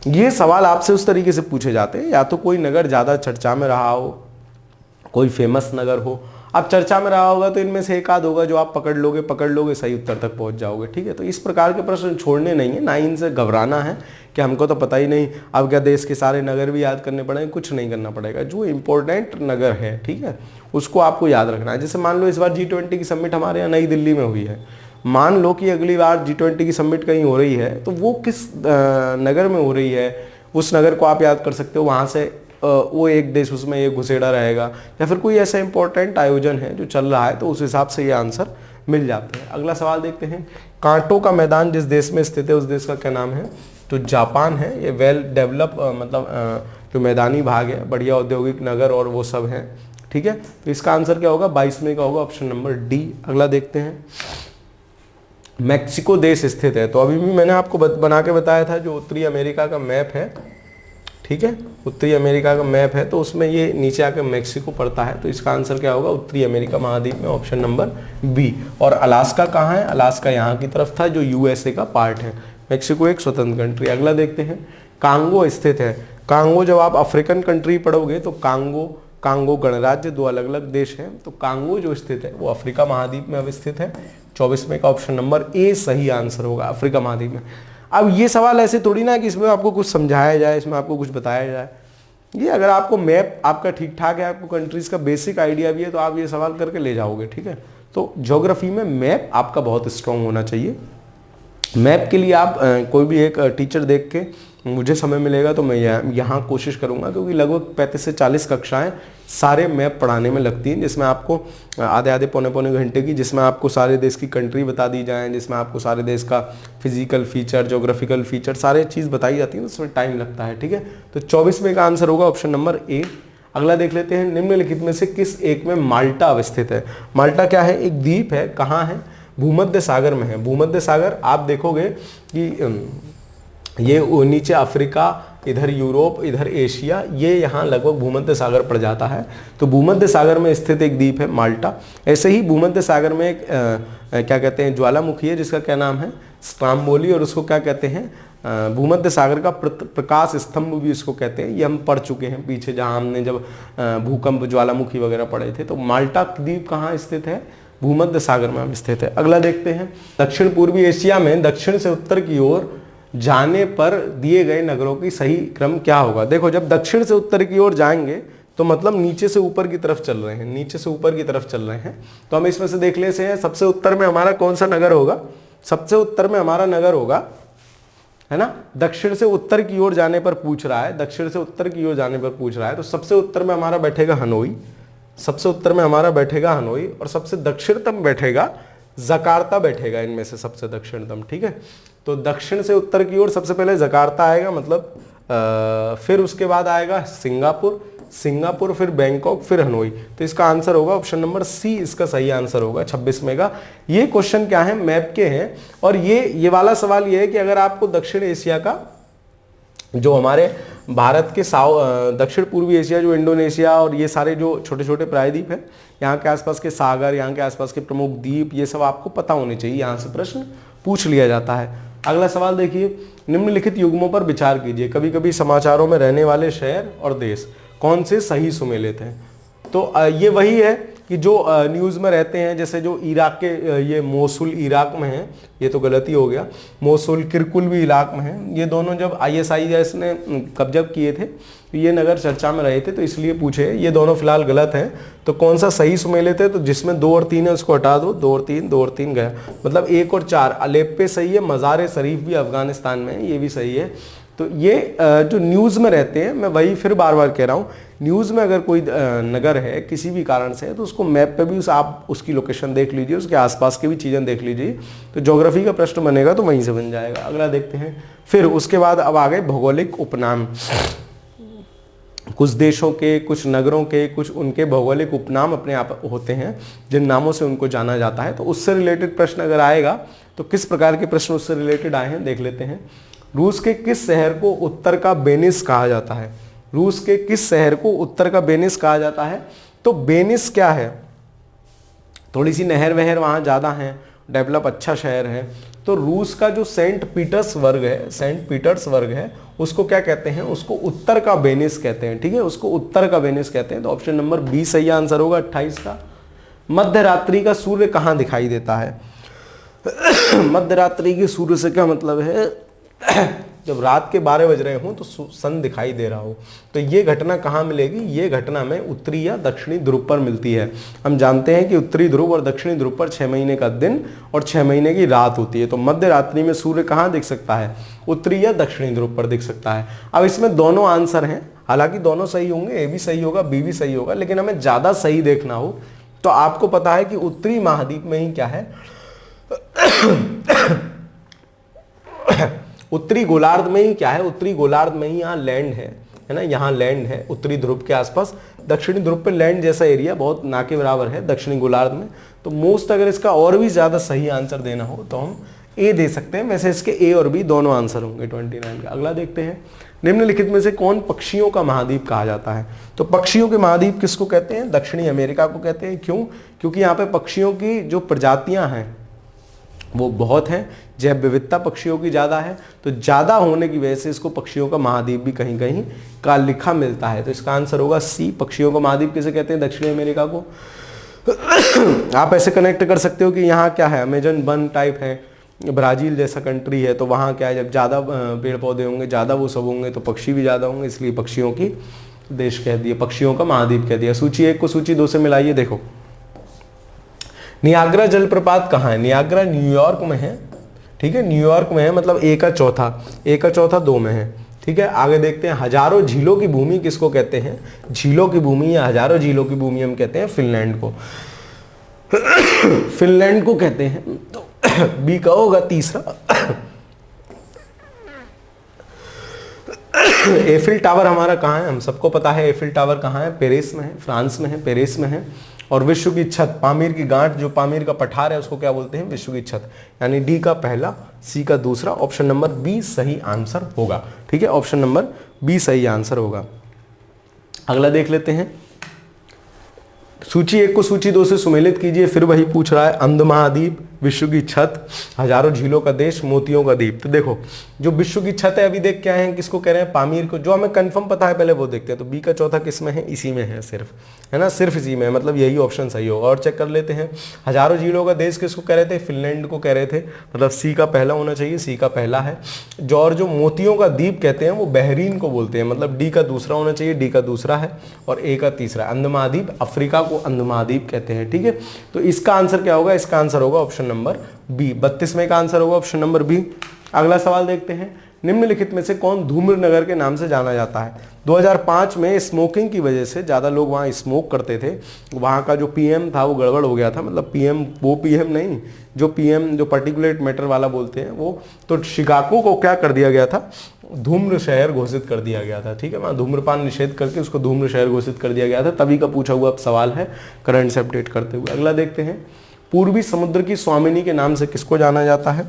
ये सवाल आपसे उस तरीके से पूछे जाते हैं, या तो कोई नगर ज़्यादा चर्चा में रहा हो, कोई फेमस नगर हो। अब चर्चा में रहा होगा तो इनमें से एक आध होगा जो आप पकड़ लोगे, सही उत्तर तक पहुंच जाओगे। ठीक है, तो इस प्रकार के प्रश्न छोड़ने नहीं है, ना ही इनसे घबराना है कि हमको तो पता ही नहीं, अब क्या देश के सारे नगर भी याद करने पड़ेंगे? कुछ नहीं करना पड़ेगा। जो इंपॉर्टेंट नगर है, ठीक है, उसको आपको याद रखना है। जैसे मान लो इस बार G20 की समिट हमारे यहाँ नई दिल्ली में हुई है, मान लो कि अगली बार G20 की समिट कहीं हो रही है, तो वो किस नगर में हो रही है, उस नगर को आप याद कर सकते हो। वहाँ से वो एक देश, उसमें एक घुसेड़ा रहेगा, या फिर कोई ऐसा इंपॉर्टेंट आयोजन है जो चल रहा है, तो उस हिसाब से ये आंसर मिल जाते हैं। अगला सवाल देखते हैं, कांटों का मैदान जिस देश में स्थित है उस देश का क्या नाम है? तो जापान है। ये वेल डेवलप मतलब जो मैदानी भाग है, बढ़िया औद्योगिक नगर और वो सब है। ठीक है, तो इसका आंसर क्या होगा? 22 में का होगा ऑप्शन नंबर डी। अगला देखते हैं, मैक्सिको देश स्थित है। तो अभी भी मैंने आपको बना के बताया था, जो उत्तरी अमेरिका का मैप है, ठीक है, उत्तरी अमेरिका का मैप है, तो उसमें ये नीचे आकर मैक्सिको पड़ता है। तो इसका आंसर क्या होगा? उत्तरी अमेरिका महाद्वीप में ऑप्शन नंबर बी। और अलास्का कहाँ है? अलास्का यहाँ की तरफ था, जो यूएसए का पार्ट है। मैक्सिको एक स्वतंत्र कंट्री। अगला देखते हैं, कांगो स्थित है। कांगो, जब आप अफ्रीकन कंट्री पढ़ोगे तो कांगो गणराज्य, 2 अलग अलग देश हैं। तो कांगो जो स्थित है वो अफ्रीका महाद्वीप में अवस्थित है। 24 में का ऑप्शन नंबर ए सही आंसर होगा, अफ्रीका महाद्वीप में। अब ये सवाल ऐसे थोड़ी ना कि इसमें आपको कुछ समझाया जाए, इसमें आपको कुछ बताया जाए। ये अगर आपको मैप आपका ठीक ठाक है, आपको कंट्रीज का बेसिक आइडिया भी है, तो आप ये सवाल करके ले जाओगे। ठीक है, तो ज्योग्राफी में मैप आपका बहुत स्ट्रांग होना चाहिए। मैप के लिए आप कोई भी एक टीचर देख के मुझे समय मिलेगा तो मैं यहाँ कोशिश करूँगा, क्योंकि लगभग 35 से 40 कक्षाएं सारे मैप पढ़ाने में लगती हैं, जिसमें आपको आधे आधे पौने पौने घंटे की, जिसमें आपको सारे देश की कंट्री बता दी जाए, जिसमें आपको सारे देश का फिजिकल फीचर, ज्योग्राफिकल फीचर, सारे चीज़ बताई जाती है, तो उसमें टाइम लगता है। ठीक है, तो 24 में का आंसर होगा ऑप्शन नंबर ए। अगला देख लेते हैं, निम्नलिखित में से किस एक में माल्टा अवस्थित है? माल्टा क्या है? एक द्वीप है। कहाँ है? भूमध्य सागर में है। भूमध्य सागर आप देखोगे कि ये नीचे अफ्रीका, इधर यूरोप, इधर एशिया, ये यहाँ लगभग भूमध्य सागर पड़ जाता है। तो भूमध्य सागर में स्थित एक द्वीप है माल्टा। ऐसे ही भूमध्य सागर में एक क्या कहते हैं, ज्वालामुखी है, जिसका क्या नाम है? स्ट्रोम्बोली, और उसको क्या कहते हैं? भूमध्य सागर का प्रकाश स्तंभ भी इसको कहते हैं। ये हम पढ़ चुके हैं पीछे, जहाँ हमने जब भूकंप, ज्वालामुखी वगैरह पढ़े थे। तो माल्टा द्वीप कहाँ स्थित है? भूमध्य सागर में स्थित है। अगला देखते हैं, दक्षिण पूर्वी एशिया में दक्षिण से उत्तर की ओर जाने पर दिए गए नगरों की सही क्रम क्या होगा? देखो, जब दक्षिण से उत्तर की ओर जाएंगे तो मतलब नीचे से ऊपर की तरफ चल रहे हैं, नीचे से ऊपर की तरफ चल रहे हैं। तो हम इसमें से देख लेते हैं, सबसे उत्तर में हमारा कौन सा नगर होगा? सबसे उत्तर में हमारा नगर होगा, है ना, दक्षिण से उत्तर की ओर जाने पर पूछ रहा है, दक्षिण से उत्तर की ओर जाने पर पूछ रहा है, तो सबसे उत्तर में हमारा बैठेगा हनोई, सबसे उत्तर में हमारा बैठेगा हनोई, और सबसे दक्षिणतम बैठेगा जकार्ता बैठेगा, इनमें से सबसे दक्षिणतम। ठीक है, तो दक्षिण से उत्तर की ओर सबसे पहले जकार्ता आएगा, मतलब फिर उसके बाद आएगा सिंगापुर, फिर बैंकॉक, फिर हनोई। तो इसका आंसर होगा ऑप्शन नंबर सी, इसका सही आंसर होगा 26 में का। ये क्वेश्चन क्या है? मैप के हैं, और ये वाला सवाल ये है कि अगर आपको दक्षिण एशिया का, जो हमारे भारत के दक्षिण पूर्वी एशिया, जो इंडोनेशिया और ये सारे जो छोटे छोटे प्रायद्वीप हैं, यहाँ के आसपास के सागर, यहाँ के आसपास के प्रमुख द्वीप, ये सब आपको पता होने चाहिए, यहाँ से प्रश्न पूछ लिया जाता है। अगला सवाल देखिए, निम्नलिखित युग्मों पर विचार कीजिए। कभी कभी समाचारों में रहने वाले शहर और देश कौन से सही सुमेलित हैं? तो ये वही है कि जो न्यूज़ में रहते हैं, जैसे जो इराक के, ये मोसुल इराक में है, ये तो गलती हो गया, मोसुल किरकुल भी इराक में है। ये दोनों जब ISIS ने कब्जा किए थे, तो ये नगर चर्चा में रहे थे, तो इसलिए पूछे। ये दोनों फिलहाल गलत हैं, तो कौन सा सही सुमेलित है? तो जिसमें 2 और 3 है उसको हटा दो, 2 और 3 गया, मतलब 1 और 4। अलेप्पे सही है, मज़ार शरीफ भी अफगानिस्तान में है, ये भी सही है। तो ये जो न्यूज़ में रहते हैं, मैं वही फिर बार बार कह रहा हूँ, न्यूज़ में अगर कोई नगर है किसी भी कारण से, तो उसको मैप पे भी आप उसकी लोकेशन देख लीजिए, उसके आसपास की भी चीज़ें देख लीजिए, तो ज्योग्राफी का प्रश्न बनेगा तो वहीं से बन जाएगा। अगला देखते हैं, फिर उसके बाद अब आ गए भौगोलिक उपनाम। कुछ देशों के, कुछ नगरों के, कुछ उनके भौगोलिक उपनाम अपने आप होते हैं, जिन नामों से उनको जाना जाता है। तो उससे रिलेटेड प्रश्न अगर आएगा तो किस प्रकार के प्रश्न उससे रिलेटेड आए हैं देख लेते हैं। रूस के किस शहर को उत्तर का वेनिस कहा जाता है? रूस के किस शहर को उत्तर का वेनिस कहा जाता है? तो वेनिस क्या है? थोड़ी सी नहर वहर वहाँ ज़्यादा है, डेवलप अच्छा शहर है। तो रूस का जो सेंट पीटर्सबर्ग है, उसको क्या कहते हैं? उसको उत्तर का वेनिस कहते हैं। ठीक है, उसको उत्तर का वेनिस कहते हैं। तो ऑप्शन नंबर बी सही आंसर होगा 28 का। मध्य रात्रि का सूर्य कहाँ दिखाई देता है? मध्य रात्रि के सूर्य से क्या मतलब है? जब रात के 12 बज रहे हों तो सन दिखाई दे रहा हो। तो ये घटना कहाँ मिलेगी? ये घटना में उत्तरी या दक्षिणी ध्रुव पर मिलती है। हम जानते हैं कि उत्तरी ध्रुव और दक्षिणी ध्रुव पर 6 महीने का दिन और 6 महीने की रात होती है। तो मध्य रात्रि में सूर्य कहाँ दिख सकता है? उत्तरी या दक्षिणी ध्रुव पर दिख सकता है। अब इसमें दोनों आंसर हैं, हालांकि दोनों सही होंगे, ए भी सही होगा, बी भी सही होगा, लेकिन हमें ज़्यादा सही देखना हो तो आपको पता है कि उत्तरी महाद्वीप में ही क्या है, उत्तरी गोलार्ध में ही क्या है, उत्तरी गोलार्ध में ही यहाँ लैंड है ना, यहाँ लैंड है उत्तरी ध्रुव के आसपास। दक्षिणी ध्रुव पे लैंड जैसा एरिया बहुत ना के बराबर है दक्षिणी गोलार्ध में। तो मोस्ट अगर इसका और भी ज़्यादा सही आंसर देना हो तो हम ए दे सकते हैं। वैसे इसके ए और बी दोनों आंसर होंगे 29 का। अगला देखते हैं, निम्नलिखित में से कौन पक्षियों का महाद्वीप कहा जाता है? तो पक्षियों के महाद्वीप किसको कहते हैं? दक्षिणी अमेरिका को कहते हैं। क्यों? क्योंकि यहाँ पे पक्षियों की जो प्रजातियाँ हैं वो बहुत हैं, जैव विविधता पक्षियों की ज़्यादा है, तो ज़्यादा होने की वजह से इसको पक्षियों का महाद्वीप भी कहीं कहीं का लिखा मिलता है। तो इसका आंसर होगा सी, पक्षियों का महाद्वीप किसे कहते हैं? दक्षिणी अमेरिका को। आप ऐसे कनेक्ट कर सकते हो कि यहाँ क्या है, अमेजन वन टाइप है, ब्राज़ील जैसा कंट्री है, तो वहाँ क्या है, जब ज़्यादा पेड़ पौधे होंगे, ज़्यादा वो सब होंगे, तो पक्षी भी ज़्यादा होंगे, इसलिए पक्षियों की देश कह दिया, पक्षियों का महाद्वीप कह दिया। सूची 1 को सूची 2 से मिलाइए। देखो, नियाग्रा जलप्रपात कहाँ है? नियाग्रा न्यूयॉर्क में है। ठीक है, न्यूयॉर्क में है, मतलब ए का चौथा 2 में है। ठीक है, आगे देखते हैं, हजारों झीलों की भूमि किसको कहते हैं? झीलों की भूमि या हजारों झीलों की भूमि हम कहते हैं फिनलैंड को। फिनलैंड को कहते हैं। तो बी का होगा तीसरा। एफिल टावर हमारा कहाँ है? हम सबको पता है एफिल टावर कहाँ है, पेरिस में है, फ्रांस में है, पेरिस में है। और विश्व की छत, पामीर की गांठ, जो पामीर का पठार है उसको क्या बोलते हैं? विश्व की छत। यानी डी का पहला, सी का दूसरा, ऑप्शन नंबर बी सही आंसर होगा। ठीक है, ऑप्शन नंबर बी सही आंसर होगा। अगला देख लेते हैं, सूची 1 को सूची 2 से सुमेलित कीजिए। फिर वही पूछ रहा है, अंध महाद्वीप, विश्व की छत, हजारों झीलों का देश, मोतियों का द्वीप। तो देखो जो विश्व की छत है, अभी देख क्या है, किसको कह रहे हैं? पामीर को। जो हमें कंफर्म पता है पहले वो देखते हैं। तो बी का चौथा किस में है? इसी में है सिर्फ, है ना, सिर्फ इसी में है, मतलब यही ऑप्शन सही होगा। और चेक कर लेते हैं, हजारों झीलों का देश किसको कह रहे थे? फिनलैंड को कह रहे थे, मतलब सी का पहला होना चाहिए, सी का पहला है। जो मोतियों का द्वीप कहते हैं वो बहरीन को बोलते हैं, मतलब डी का दूसरा होना चाहिए, डी का दूसरा है और ए का तीसरा। अंध महाद्वीप, अफ्रीका को अंध महाद्वीप कहते हैं। ठीक है, तो इसका आंसर क्या होगा? इसका आंसर होगा ऑप्शन नंबर बी। 32वें का आंसर होगा ऑप्शन नंबर बी। अगला सवाल देखते हैं, निम्नलिखित में से कौन धूम्र नगर के नाम से जाना जाता है? 2005 में स्मोकिंग की वजह से ज़्यादा लोग वहाँ स्मोक करते थे, वहाँ का जो पीएम था वो गड़बड़ हो गया था, मतलब पीएम, वो पीएम नहीं, जो पीएम, जो पर्टिकुलेट मैटर वाला बोलते हैं वो, तो शिकागो को क्या कर दिया गया था? धूम्र शहर घोषित कर दिया गया था। ठीक है, वहाँ धूम्रपान निषेध करके उसको धूम्र शहर घोषित कर दिया गया था। तभी का पूछा हुआ सवाल है, करंट से अपडेट करते हुए। अगला देखते हैं, पूर्वी समुद्र की स्वामिनी के नाम से किसको जाना जाता है?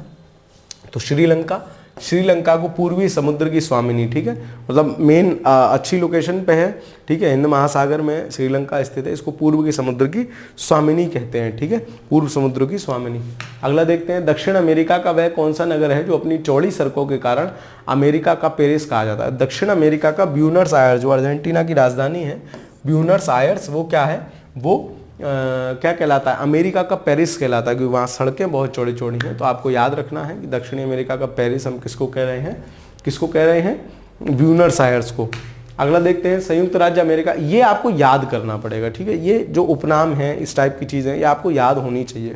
तो श्रीलंका। श्रीलंका को पूर्वी समुद्र की स्वामिनी, ठीक है, मतलब मेन अच्छी लोकेशन पे है। ठीक है, हिंद महासागर में श्रीलंका स्थित है, इसको पूर्व की समुद्र की स्वामिनी कहते हैं। ठीक है, पूर्व समुद्र की स्वामिनी। अगला देखते हैं, दक्षिण अमेरिका का वह कौन सा नगर है जो अपनी चौड़ी सड़कों के कारण अमेरिका का पेरिस कहा जाता है? दक्षिण अमेरिका का ब्यूनस आयर्स, जो अर्जेंटीना की राजधानी है, ब्यूनस आयर्स, वो क्या है? वो क्या कहलाता है? अमेरिका का पेरिस कहलाता है, क्योंकि वहाँ सड़कें बहुत चौड़ी चौड़ी हैं। तो आपको याद रखना है कि दक्षिणी अमेरिका का पेरिस हम किसको कह रहे हैं? किसको कह रहे हैं? ब्यूनस आयर्स को। अगला देखते हैं, संयुक्त राज्य अमेरिका, ये आपको याद करना पड़ेगा। ठीक है, ये जो उपनाम है, इस टाइप की चीज़ें, ये आपको याद होनी चाहिए।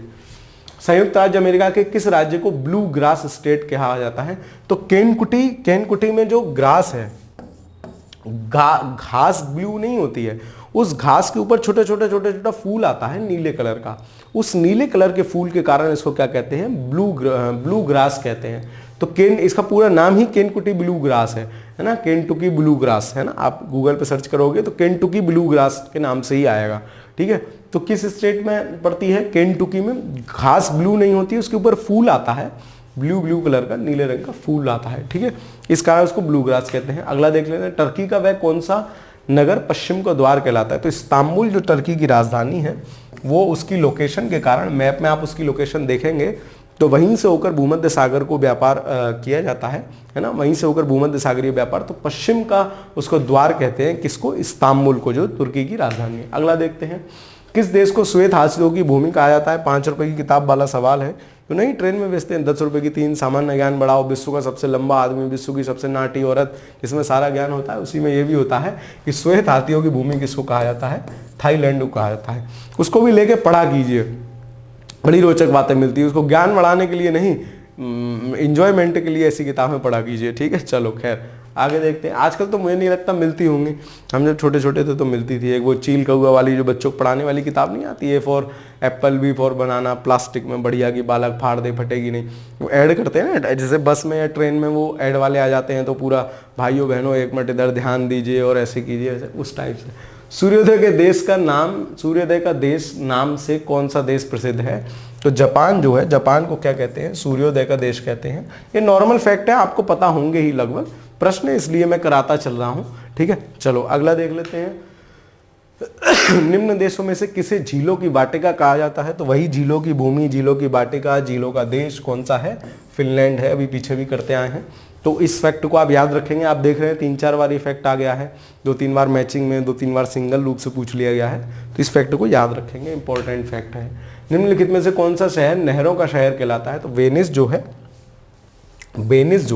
संयुक्त राज्य अमेरिका के किस राज्य को ब्लू ग्रास स्टेट कहा जाता है? तो केनकुटी में जो ग्रास है, घास ब्लू नहीं होती है, उस घास के ऊपर छोटा छोटा फूल आता है नीले कलर का। उस नीले कलर के फूल के कारण इसको क्या कहते हैं? ब्लू ग्रास कहते हैं। तो इसका पूरा नाम ही केनकुटी ब्लू ग्रास है ना, केंटुकी ब्लू ग्रास है ना। आप गूगल पे सर्च करोगे तो केंटुकी ब्लू ग्रास के नाम से ही आएगा। ठीक है, तो किस स्टेट में पड़ती है? केंटुकी में। घास ब्लू नहीं होती है, उसके ऊपर फूल आता है, ब्लू कलर का, नीले रंग का फूल आता है। ठीक है, इस कारण उसको ब्लू ग्रास कहते हैं। अगला देख लेते हैं, टर्की का वह कौन सा नगर पश्चिम का द्वार कहलाता है? तो इस्तांबुल जो टर्की की राजधानी है, वो उसकी लोकेशन के कारण, मैप में आप उसकी लोकेशन देखेंगे तो वहीं से होकर भूमध्य सागर को व्यापार किया जाता है ना, वहीं से होकर भूमध्य सागरीय व्यापार। तो पश्चिम का उसको द्वार कहते हैं, किसको? इस्तांबुल को, जो तुर्की की राजधानी है। अगला देखते हैं, किस देश को श्वेत हाथियों की भूमि कहा जाता है? 5 रुपए की किताब वाला सवाल है। तो नहीं, ट्रेन में बेचते हैं 10 रुपए की 3, सामान्य ज्ञान बढ़ाओ, विश्व का सबसे लंबा आदमी, विश्व की सबसे नाटी औरत, इसमें सारा ज्ञान होता है। उसी में ये भी होता है कि श्वेत हाथियों की भूमि किसको कहा जाता है? थाईलैंड को कहा जाता है। उसको भी लेके पढ़ा कीजिए, बड़ी रोचक बातें मिलती है। उसको ज्ञान बढ़ाने के लिए नहीं, इंजॉयमेंट के लिए ऐसी किताबें पढ़ा कीजिए। ठीक है, चलो खैर आगे देखते हैं। आजकल तो मुझे नहीं लगता मिलती होंगी, हम जब छोटे छोटे थे तो मिलती थी। एक वो चील कौआ वाली जो बच्चों को पढ़ाने वाली किताब नहीं आती है, for apple, B for banana, plastic में बढ़िया की बालक फाड़ दे फटेगी नहीं। वो ऐड करते हैं ना, जैसे बस में या ट्रेन में वो ऐड वाले आ जाते हैं, तो पूरा भाइयों बहनों 1 मिनट इधर ध्यान दीजिए और ऐसे कीजिए, ऐसे उस टाइप से। सूर्योदय के देश का नाम, सूर्योदय का देश नाम से कौन सा देश प्रसिद्ध है? तो जापान जो है, जापान को क्या कहते हैं? सूर्योदय का देश कहते हैं। ये नॉर्मल फैक्ट है, आपको पता होंगे ही लगभग, प्रश्न इसलिए मैं कराता चल रहा हूं। ठीक है, चलो अगला देख लेते हैं। निम्न देशों में से किसे झीलों की वाटिका कहा जाता है? तो वही झीलों की भूमि, झीलों की वाटिका, झीलों का देश कौन सा है? फिनलैंड है। अभी पीछे भी करते आए हैं, तो इस फैक्ट को आप याद रखेंगे। आप देख रहे हैं 3-4 बार ये फैक्ट आ गया है, 2-3 बार मैचिंग में, 2-3 बार सिंगल रूप से पूछ लिया गया है, तो इस फैक्ट को याद रखेंगे, इंपॉर्टेंट फैक्ट है। निम्नलिखित में से कौन सा शहर नहरों का शहर कहलाता है? तो वेनिस जो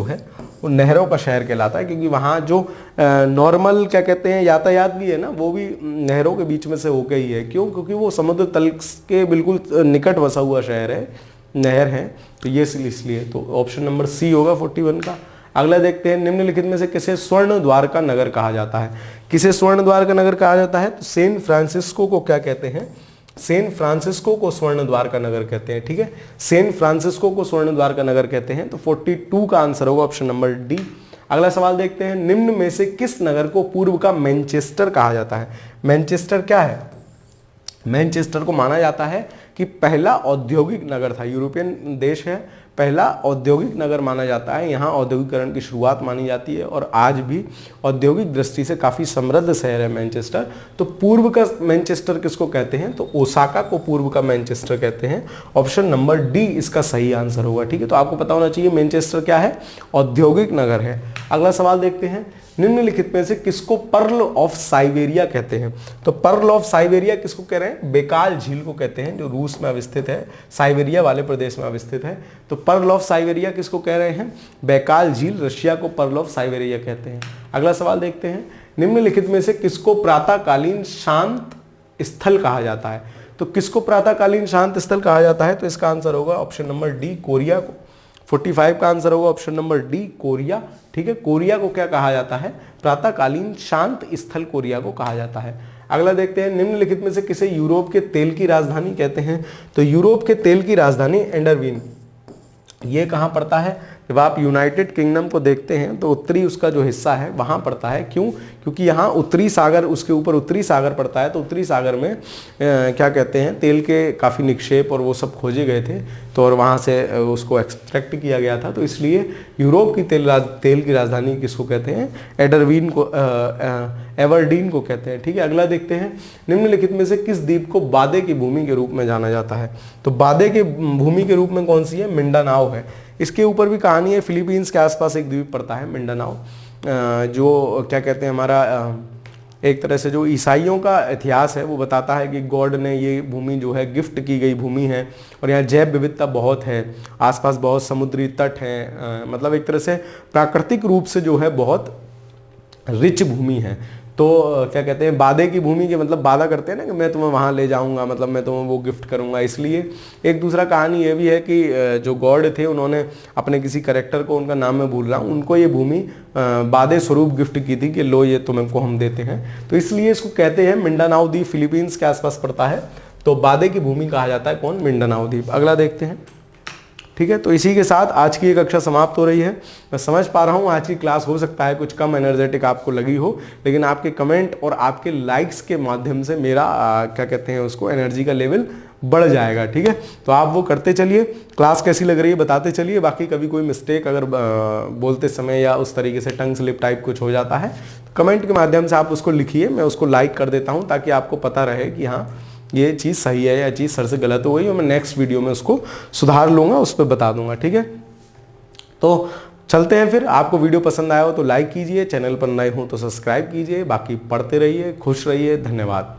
है वो नहरों का शहर कहलाता है, क्योंकि वहाँ जो नॉर्मल क्या कहते हैं यातायात भी है ना, वो भी नहरों के बीच में से होके ही है। क्यों? क्योंकि वो समुद्र तल के बिल्कुल निकट बसा हुआ शहर है, नहर है, तो ये इसलिए। तो ऑप्शन नंबर सी होगा 41 का। अगला देखते हैं, निम्नलिखित में से किसे स्वर्ण द्वार का नगर कहा जाता है? किसे स्वर्ण द्वार का नगर कहा जाता है? तो सैन फ्रांसिस्को को क्या कहते हैं? सैन फ्रांसिस्को को स्वर्ण द्वार का नगर कहते हैं। ठीक है, सैन फ्रांसिस्को को स्वर्ण द्वार का नगर कहते हैं। तो 42 का आंसर होगा ऑप्शन नंबर डी। अगला सवाल देखते हैं, निम्न में से किस नगर को पूर्व का मैनचेस्टर कहा जाता है? मैनचेस्टर क्या है? मैनचेस्टर को माना जाता है कि पहला औद्योगिक नगर था, यूरोपियन देश है, पहला औद्योगिक नगर माना जाता है। यहाँ औद्योगिकरण की शुरुआत मानी जाती है और आज भी औद्योगिक दृष्टि से काफ़ी समृद्ध शहर है मैनचेस्टर। तो पूर्व का मैनचेस्टर किसको कहते हैं? तो ओसाका को पूर्व का मैनचेस्टर कहते हैं। ऑप्शन नंबर डी इसका सही आंसर होगा। ठीक है, तो आपको पता होना चाहिए मैनचेस्टर क्या है? औद्योगिक नगर है। अगला सवाल देखते हैं, निम्नलिखित में से किसको पर्ल ऑफ साइबेरिया कहते हैं? तो पर्ल ऑफ साइबेरिया किसको कह रहे हैं? बेकाल झील को कहते हैं, जो रूस में अवस्थित है, साइबेरिया वाले प्रदेश में अवस्थित है। तो पर्ल ऑफ साइबेरिया किसको कह रहे हैं? बेकाल झील, रशिया को पर्ल ऑफ साइबेरिया कहते हैं। अगला सवाल देखते हैं, निम्नलिखित में से किसको प्रातःकालीन शांत स्थल कहा जाता है? तो किसको प्रातःकालीन शांत स्थल कहा जाता है? तो इसका आंसर होगा ऑप्शन नंबर डी, कोरिया को। 45 का आंसर होगा ऑप्शन नंबर डी, कोरिया। ठीक है, कोरिया को क्या कहा जाता है? प्रातःकालीन शांत स्थल कोरिया को कहा जाता है। अगला देखते हैं, निम्नलिखित में से किसे यूरोप के तेल की राजधानी कहते हैं? तो यूरोप के तेल की राजधानी एंडरवीन, ये कहाँ पड़ता है? जब आप यूनाइटेड किंगडम को देखते हैं तो उत्तरी उसका जो हिस्सा है वहाँ पड़ता है। क्यों? क्योंकि यहाँ उत्तरी सागर, उसके ऊपर उत्तरी सागर पड़ता है। तो उत्तरी सागर में क्या कहते हैं, तेल के काफ़ी निक्षेप और वो सब खोजे गए थे, तो और वहाँ से उसको एक्सट्रैक्ट किया गया था। तो इसलिए यूरोप की तेल की राजधानी किसको कहते हैं? एडरवीन को, एवर्डीन को कहते हैं। ठीक है, अगला देखते हैं, निम्नलिखित में से किस द्वीप को बादे की भूमि के रूप में जाना जाता है? तो बादे की भूमि के रूप में कौन सी है? मिंडानाओ है। इसके ऊपर भी कहानी है, फिलीपींस के आसपास एक द्वीप पड़ता है मिंडानाओ, जो क्या कहते हैं, हमारा एक तरह से जो ईसाइयों का इतिहास है वो बताता है कि गॉड ने ये भूमि जो है गिफ्ट की गई भूमि है, और यहाँ जैव विविधता बहुत है, आसपास बहुत समुद्री तट हैं, मतलब एक तरह से प्राकृतिक रूप से जो है बहुत रिच भूमि है। तो क्या कहते हैं, बादे की भूमि के मतलब वादा करते हैं ना कि मैं तुम्हें वहाँ ले जाऊँगा, मतलब मैं तुम्हें वो गिफ्ट करूँगा। इसलिए एक दूसरा कहानी ये भी है कि जो गॉड थे उन्होंने अपने किसी कैरेक्टर को, उनका नाम मैं भूल रहा हूँ, उनको ये भूमि बादे स्वरूप गिफ्ट की थी कि लो ये तुमको हम देते हैं। तो इसलिए इसको कहते हैं मिंडानाओ द्वीप, फिलीपींस के आसपास पड़ता है। तो बादे की भूमि कहा जाता है कौन? मिंडानाओ द्वीप। अगला देखते हैं। ठीक है, तो इसी के साथ आज की ये कक्षा समाप्त हो रही है। मैं समझ पा रहा हूँ आज की क्लास हो सकता है कुछ कम एनर्जेटिक आपको लगी हो, लेकिन आपके कमेंट और आपके लाइक्स के माध्यम से मेरा क्या कहते हैं उसको, एनर्जी का लेवल बढ़ जाएगा। ठीक है, तो आप वो करते चलिए। क्लास कैसी लग रही है बताते चलिए। बाकी कभी कोई मिस्टेक अगर बोलते समय या उस तरीके से टंग स्लिप टाइप कुछ हो जाता है, कमेंट के माध्यम से आप उसको लिखिए, मैं उसको लाइक कर देता हूँ, ताकि आपको पता रहे कि हाँ ये चीज़ सही है या चीज़ सर से गलत हो गई, और मैं नेक्स्ट वीडियो में उसको सुधार लूँगा, उस पर बता दूंगा। ठीक है, तो चलते हैं फिर। आपको वीडियो पसंद आया हो तो लाइक कीजिए, चैनल पर नए हो तो सब्सक्राइब कीजिए। बाकी पढ़ते रहिए, खुश रहिए। धन्यवाद।